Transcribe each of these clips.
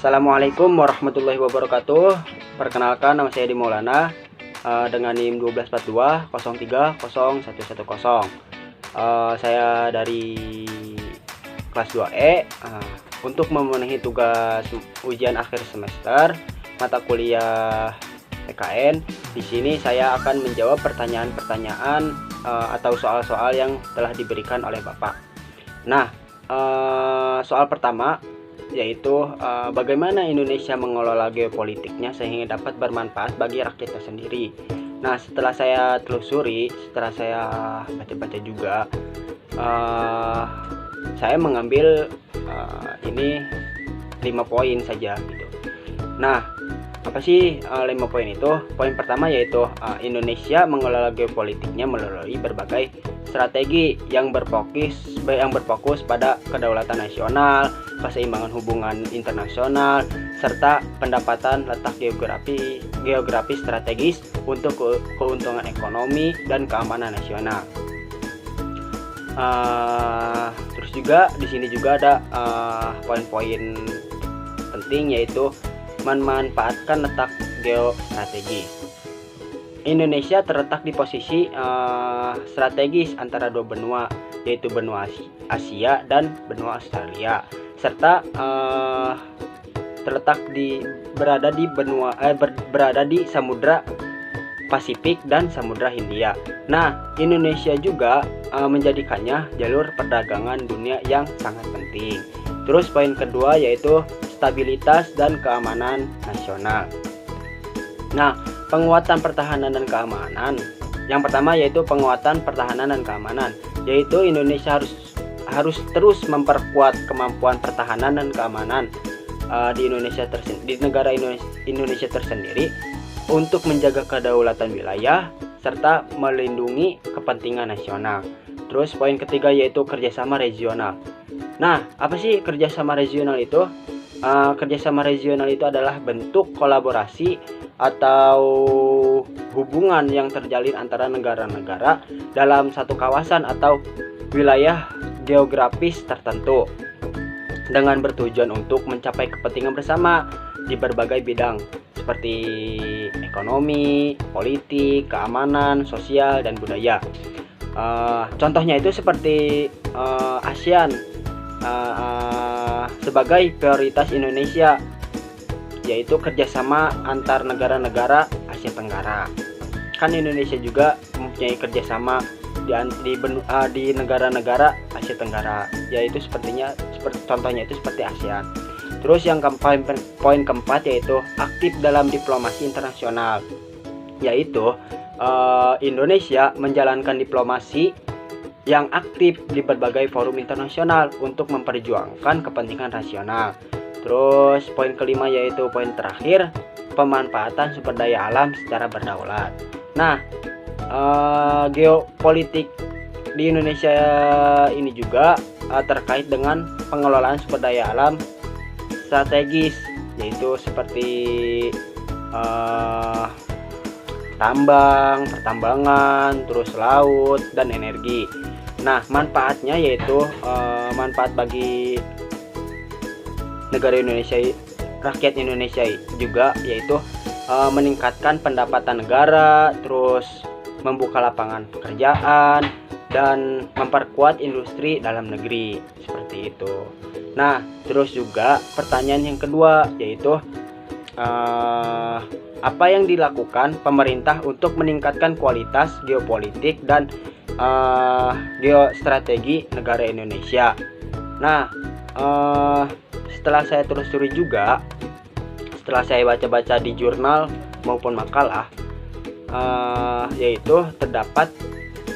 Assalamualaikum warahmatullahi wabarakatuh. Perkenalkan, nama saya Edi Maulana dengan NIM 1222030301110. Saya dari kelas 2E untuk memenuhi tugas ujian akhir semester mata kuliah PKN. Di sini saya akan menjawab pertanyaan-pertanyaan atau soal-soal yang telah diberikan oleh Bapak. Nah, soal pertama yaitu bagaimana Indonesia mengelola geopolitiknya sehingga dapat bermanfaat bagi rakyatnya sendiri. Nah, setelah saya telusuri, setelah saya baca-baca juga, saya mengambil ini 5 poin saja gitu. Nah, apa sih 5 poin itu? Poin pertama yaitu Indonesia mengelola geopolitiknya melalui berbagai strategi yang berfokus pada kedaulatan nasional, keseimbangan hubungan internasional, serta pendapatan letak geografis strategis untuk keuntungan ekonomi dan keamanan nasional. Terus juga di sini juga ada poin-poin penting yaitu memanfaatkan letak geostrategi. Indonesia terletak di posisi strategis antara dua benua, yaitu benua Asia dan benua Australia, serta berada di Samudra Pasifik dan Samudra Hindia. Nah, Indonesia juga menjadikannya jalur perdagangan dunia yang sangat penting. Terus poin kedua yaitu stabilitas dan keamanan nasional. Nah, penguatan pertahanan dan keamanan. Yang pertama yaitu penguatan pertahanan dan keamanan, yaitu Indonesia harus terus memperkuat kemampuan pertahanan dan keamanan di negara Indonesia tersendiri untuk menjaga kedaulatan wilayah serta melindungi kepentingan nasional. Terus poin ketiga yaitu kerjasama regional. Nah, apa sih kerjasama regional itu? Kerjasama regional itu adalah bentuk kolaborasi atau hubungan yang terjalin antara negara-negara dalam satu kawasan atau wilayah geografis tertentu dengan bertujuan untuk mencapai kepentingan bersama di berbagai bidang seperti ekonomi, politik, keamanan, sosial, dan budaya. Contohnya itu seperti ASEAN sebagai prioritas Indonesia, yaitu kerjasama antar negara-negara Asia Tenggara. Kan Indonesia juga mempunyai kerjasama di negara-negara Asia Tenggara, yaitu contohnya itu seperti ASEAN. Terus yang poin keempat yaitu aktif dalam diplomasi internasional, yaitu Indonesia menjalankan diplomasi yang aktif di berbagai forum internasional untuk memperjuangkan kepentingan nasional. Terus poin kelima yaitu poin terakhir, pemanfaatan sumber daya alam secara berdaulat. Nah, geopolitik di Indonesia ini juga terkait dengan pengelolaan sumber daya alam strategis, yaitu seperti pertambangan, terus laut, dan energi. Nah, manfaatnya yaitu manfaat bagi negara Indonesia, rakyat Indonesia juga, yaitu meningkatkan pendapatan negara, terus membuka lapangan pekerjaan, dan memperkuat industri dalam negeri, seperti itu. Nah, terus juga pertanyaan yang kedua yaitu apa yang dilakukan pemerintah untuk meningkatkan kualitas geopolitik dan geostrategi negara Indonesia. Nah, setelah saya telusuri juga, setelah saya baca-baca di jurnal maupun makalah, yaitu terdapat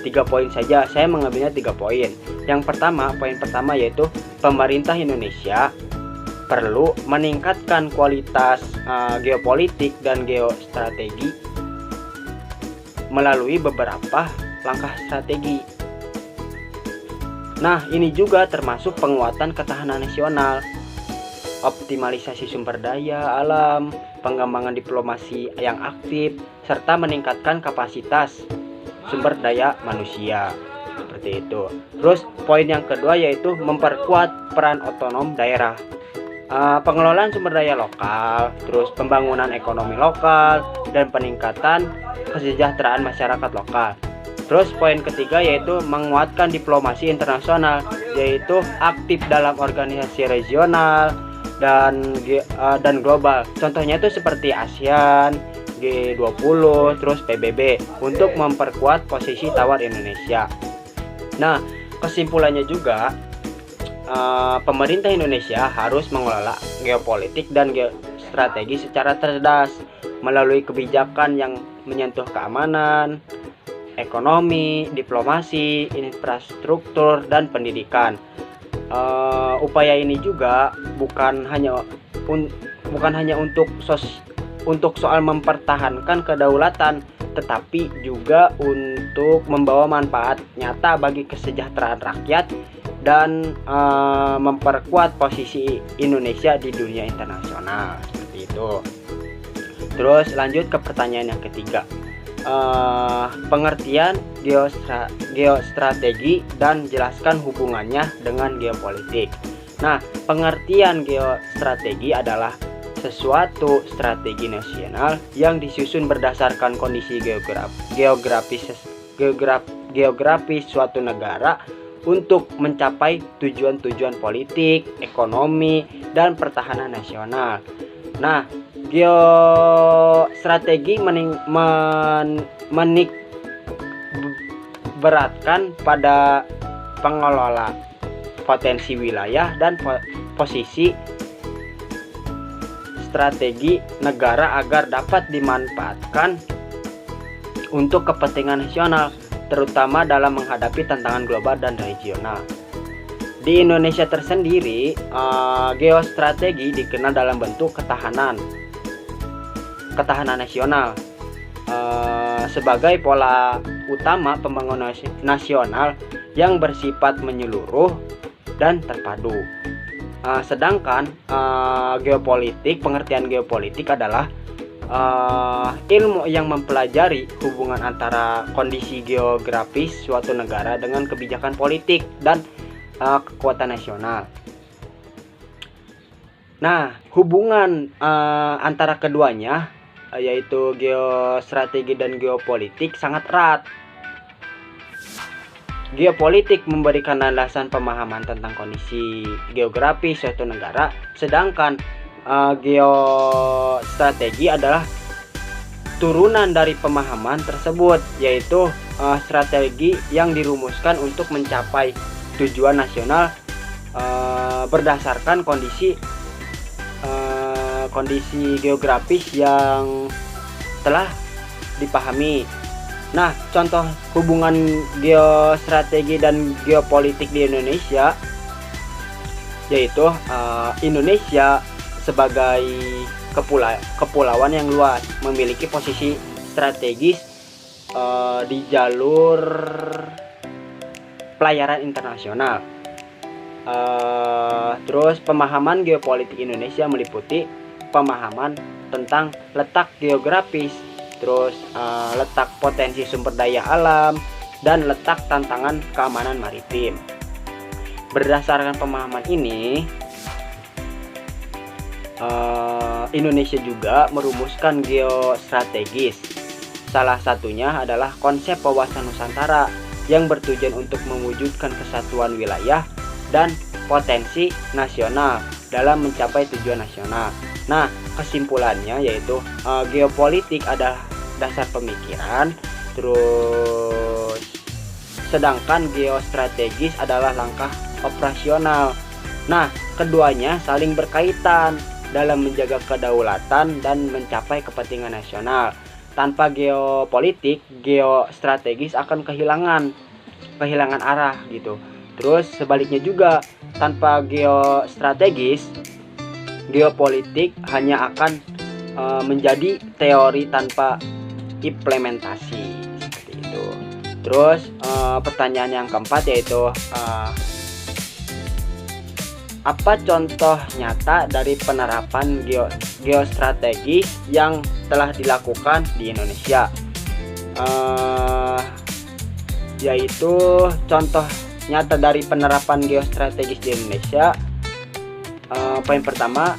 3 poin saja. Saya mengambilnya 3 poin. Yang pertama, poin pertama yaitu pemerintah Indonesia perlu meningkatkan kualitas geopolitik dan geostrategi melalui beberapa langkah strategi. Nah, ini juga termasuk penguatan ketahanan nasional, optimalisasi sumber daya alam, pengembangan diplomasi yang aktif, serta meningkatkan kapasitas sumber daya manusia. Seperti itu. Terus poin yang kedua yaitu memperkuat peran otonom daerah. pengelolaan sumber daya lokal, terus pembangunan ekonomi lokal, dan peningkatan kesejahteraan masyarakat lokal. Terus poin ketiga yaitu menguatkan diplomasi internasional, yaitu aktif dalam organisasi regional dan global. Contohnya itu seperti ASEAN, G20, terus PBB untuk memperkuat posisi tawar Indonesia. Nah, kesimpulannya juga pemerintah Indonesia harus mengelola geopolitik dan geostrategi secara cerdas melalui kebijakan yang menyentuh keamanan, ekonomi, diplomasi, infrastruktur, dan pendidikan. Upaya ini juga bukan hanya untuk soal mempertahankan kedaulatan, tetapi juga untuk membawa manfaat nyata bagi kesejahteraan rakyat dan memperkuat posisi Indonesia di dunia internasional, seperti itu. Terus lanjut ke pertanyaan yang ketiga. Pengertian geostrategi dan jelaskan hubungannya dengan geopolitik. Nah, pengertian geostrategi adalah sesuatu strategi nasional yang disusun berdasarkan kondisi geografis suatu negara untuk mencapai tujuan-tujuan politik, ekonomi, dan pertahanan nasional. Nah, geostrategi beratkan pada pengelola potensi wilayah dan posisi strategi negara agar dapat dimanfaatkan untuk kepentingan nasional, terutama dalam menghadapi tantangan global dan regional. Di Indonesia tersendiri, geostrategi dikenal dalam bentuk ketahanan nasional sebagai pola utama pembangunan nasional yang bersifat menyeluruh dan terpadu. Sedangkan pengertian geopolitik adalah ilmu yang mempelajari hubungan antara kondisi geografis suatu negara dengan kebijakan politik dan kekuatan nasional. Nah, hubungan antara keduanya yaitu geostrategi dan geopolitik sangat erat. Geopolitik memberikan landasan pemahaman tentang kondisi geografis suatu negara, sedangkan geostrategi adalah turunan dari pemahaman tersebut, yaitu strategi yang dirumuskan untuk mencapai tujuan nasional berdasarkan kondisi geografis yang telah dipahami. Nah, contoh hubungan geostrategi dan geopolitik di Indonesia yaitu Indonesia sebagai kepulauan yang luas memiliki posisi strategis di jalur pelayaran internasional. Terus pemahaman geopolitik Indonesia meliputi pemahaman tentang letak geografis, terus letak potensi sumber daya alam, dan letak tantangan keamanan maritim. Berdasarkan pemahaman ini, Indonesia juga merumuskan geostrategis. Salah satunya adalah konsep wawasan Nusantara yang bertujuan untuk mewujudkan kesatuan wilayah dan potensi nasional dalam mencapai tujuan nasional. Nah, kesimpulannya yaitu geopolitik adalah dasar pemikiran, terus sedangkan geostrategis adalah langkah operasional. Nah, keduanya saling berkaitan dalam menjaga kedaulatan dan mencapai kepentingan nasional. Tanpa geopolitik, geostrategis akan kehilangan arah gitu. Terus sebaliknya juga, tanpa geostrategis, geopolitik hanya akan menjadi teori tanpa implementasi, seperti itu. Terus pertanyaan yang keempat yaitu apa contoh nyata dari penerapan geostrategis yang telah dilakukan di Indonesia? Yaitu contoh nyata dari penerapan geostrategis di Indonesia poin pertama,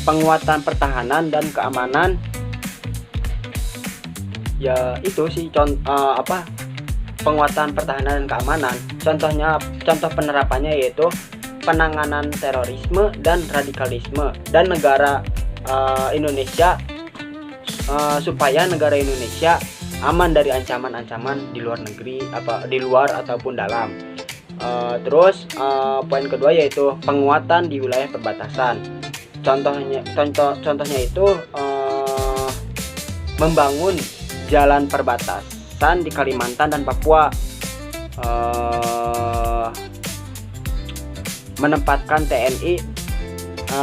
penguatan pertahanan dan keamanan. Ya itu sih penguatan pertahanan dan keamanan. Contoh penerapannya yaitu penanganan terorisme dan radikalisme, dan negara Indonesia supaya negara Indonesia aman dari ancaman-ancaman di luar negeri, di luar ataupun dalam. Terus poin kedua yaitu penguatan di wilayah perbatasan. Contohnya itu membangun jalan perbatasan di Kalimantan dan Papua, menempatkan TNI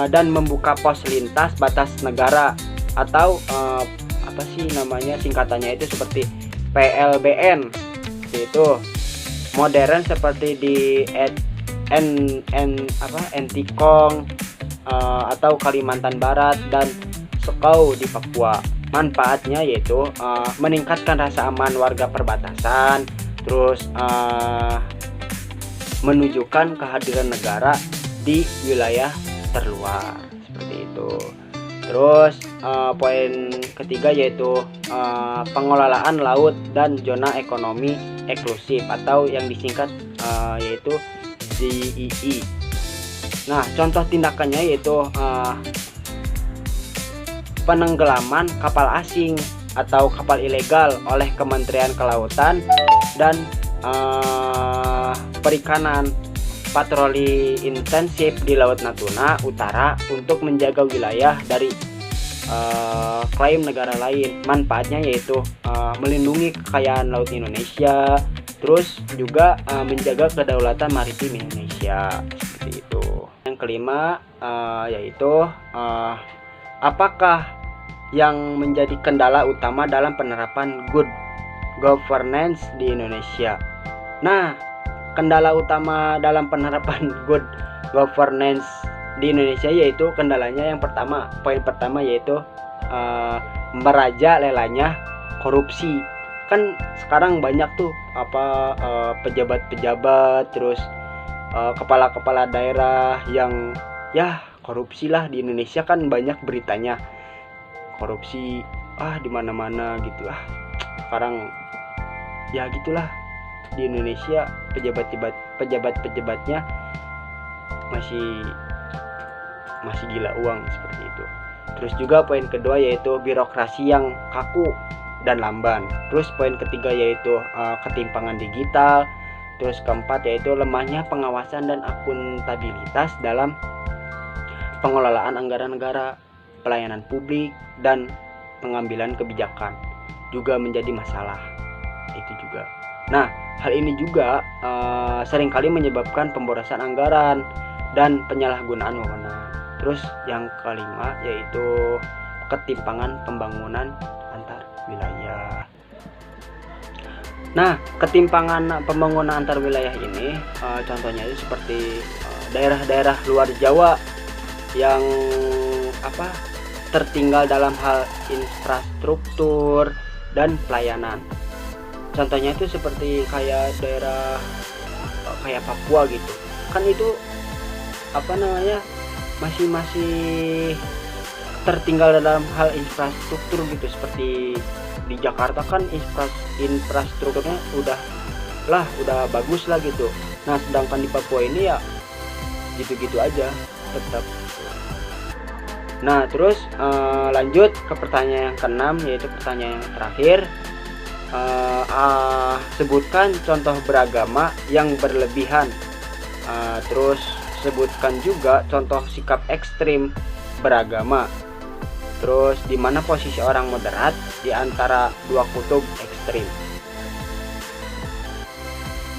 dan membuka pos lintas batas negara, atau singkatannya itu seperti PLBN, yaitu modern seperti di Entikong atau Kalimantan Barat dan Sekau di Papua. Manfaatnya yaitu meningkatkan rasa aman warga perbatasan, terus menunjukkan kehadiran negara di wilayah terluar, seperti itu. Terus poin ketiga yaitu pengelolaan laut dan zona ekonomi eksklusif, atau yang disingkat yaitu ZEE. Nah, contoh tindakannya yaitu penenggelaman kapal asing atau kapal ilegal oleh Kementerian Kelautan dan Perikanan, patroli intensif di Laut Natuna Utara untuk menjaga wilayah dari klaim negara lain. Manfaatnya yaitu melindungi kekayaan laut Indonesia, terus juga menjaga kedaulatan maritim Indonesia, seperti itu. Yang kelima yaitu apakah yang menjadi kendala utama dalam penerapan good governance di Indonesia? Nah, kendala utama dalam penerapan good governance di Indonesia yaitu kendalanya yang pertama, poin pertama yaitu merajalelanya korupsi. Kan sekarang banyak tuh pejabat-pejabat, terus kepala-kepala daerah yang korupsi lah. Di Indonesia kan banyak beritanya korupsi di mana-mana gitu. Sekarang ya gitulah, di Indonesia pejabat-pejabatnya masih gila uang, seperti itu. Terus juga poin kedua yaitu birokrasi yang kaku dan lamban. Terus poin ketiga yaitu ketimpangan digital. Terus keempat yaitu lemahnya pengawasan dan akuntabilitas dalam pengelolaan anggaran negara, pelayanan publik, dan pengambilan kebijakan juga menjadi masalah. Itu juga. Nah, hal ini juga seringkali menyebabkan pemborosan anggaran dan penyalahgunaan wewenang. Terus yang kelima yaitu ketimpangan pembangunan antar wilayah. Nah, ketimpangan pembangunan antar wilayah ini contohnya itu seperti daerah-daerah luar Jawa yang tertinggal dalam hal infrastruktur dan pelayanan. Contohnya itu seperti kayak daerah kayak Papua gitu. Kan itu masih tertinggal dalam hal infrastruktur gitu. Seperti di Jakarta kan infrastrukturnya udah bagus lah gitu. Nah, sedangkan di Papua ini ya gitu-gitu aja tetap. Nah, terus lanjut ke pertanyaan yang keenam, yaitu pertanyaan yang terakhir. Sebutkan contoh beragama yang berlebihan. Terus sebutkan juga contoh sikap ekstrim beragama. Terus di mana posisi orang moderat di antara dua kutub ekstrim.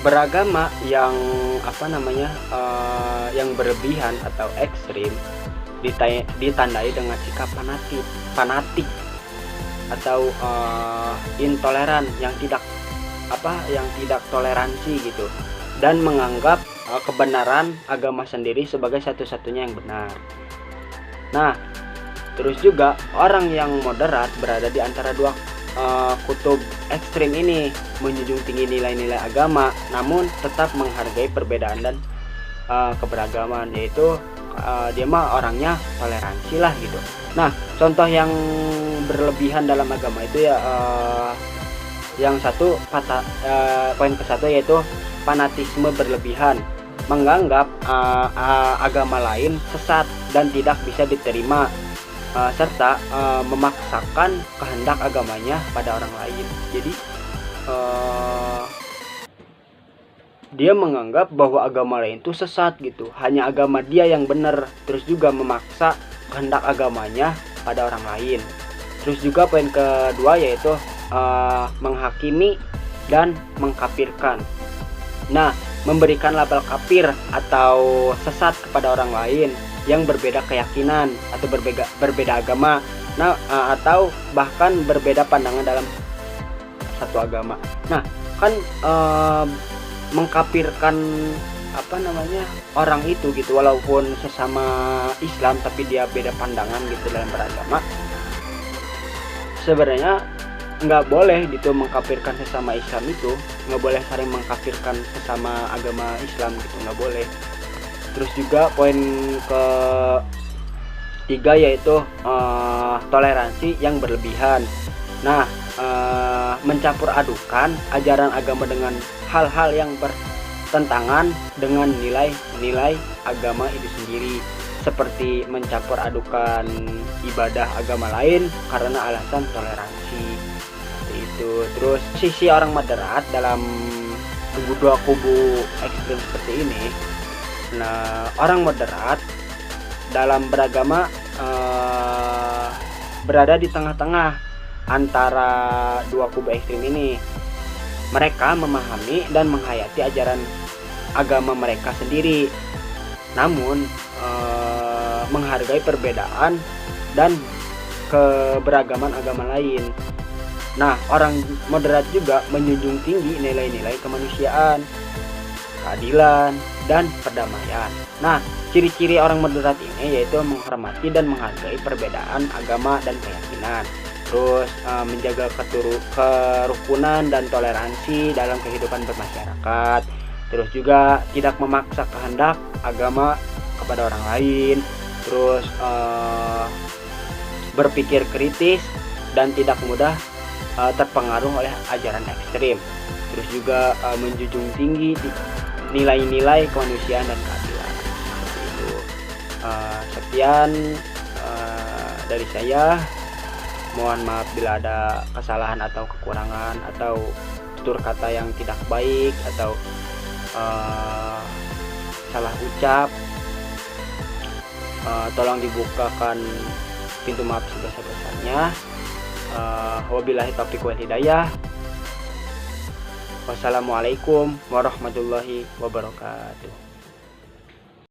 Beragama yang yang berlebihan atau ekstrim ditandai dengan sikap fanatik atau intoleran yang tidak toleransi gitu, dan menganggap kebenaran agama sendiri sebagai satu-satunya yang benar. Nah, terus juga orang yang moderat berada di antara dua kutub ekstrim ini, menjunjung tinggi nilai-nilai agama namun tetap menghargai perbedaan dan keberagaman, yaitu dia mah orangnya toleransi lah gitu. Nah, contoh yang berlebihan dalam agama itu ya, yang satu poin ke-1 yaitu fanatisme berlebihan, menganggap agama lain sesat dan tidak bisa diterima, serta memaksakan kehendak agamanya pada orang lain. Jadi dia menganggap bahwa agama lain itu sesat gitu, hanya agama dia yang benar, terus juga memaksa kehendak agamanya pada orang lain. Terus juga poin kedua yaitu menghakimi dan mengkafirkan. Nah, memberikan label kafir atau sesat kepada orang lain yang berbeda keyakinan atau berbeda agama, nah atau bahkan berbeda pandangan dalam satu agama. Nah, kan mengkafirkan orang itu gitu, walaupun sesama Islam tapi dia beda pandangan gitu dalam beragama. Sebenarnya nggak boleh gitu mengkafirkan sesama Islam, itu nggak boleh saling mengkafirkan sesama agama Islam gitu, nggak boleh. Terus juga poin ke-3 yaitu toleransi yang berlebihan. Nah, mencampur adukan ajaran agama dengan hal-hal yang bertentangan dengan nilai-nilai agama itu sendiri, seperti mencampur adukan ibadah agama lain karena alasan toleransi itu. Terus sisi orang moderat dalam dua kubu ekstrem seperti ini. Nah, orang moderat dalam beragama berada di tengah-tengah antara dua kubu ekstrem ini. Mereka memahami dan menghayati ajaran agama mereka sendiri, namun menghargai perbedaan dan keberagaman agama lain. Nah, orang moderat juga menjunjung tinggi nilai-nilai kemanusiaan, keadilan, dan perdamaian. Nah, ciri-ciri orang moderat ini yaitu menghormati dan menghargai perbedaan agama dan keyakinan. Terus menjaga kerukunan dan toleransi dalam kehidupan bermasyarakat. Terus juga tidak memaksa kehendak agama kepada orang lain. Terus berpikir kritis dan tidak mudah terpengaruh oleh ajaran ekstrim. Terus juga menjunjung tinggi nilai-nilai kemanusiaan dan keadilan. Seperti itu. Sekian dari saya. Mohon maaf bila ada kesalahan atau kekurangan atau tutur kata yang tidak baik atau salah ucap. Tolong dibukakan pintu maaf sebesar-besarnya. Wabillahi taufiq wal hidayah. Wassalamualaikum warahmatullahi wabarakatuh.